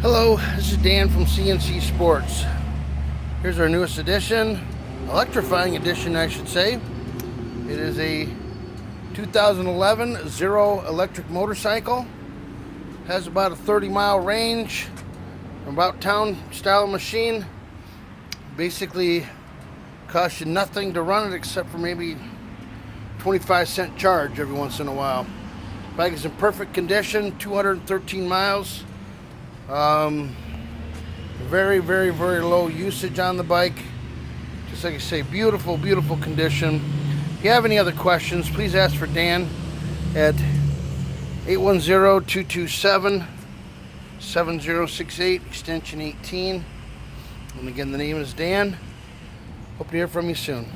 Hello, this is Dan from CNC Sports. Here's our newest edition, electrifying edition I should say. It is a 2011 Zero electric motorcycle. Has about a 30-mile range, about town style machine. Basically costs you nothing to run it except for maybe 25-cent charge every once in a while. Bike is in perfect condition, 213 miles. Very low usage on the bike. Just like I say, beautiful condition. If you have any other questions, please ask for Dan at 810-227-7068, extension 18. And again, the name is Dan. Hope to hear from you soon.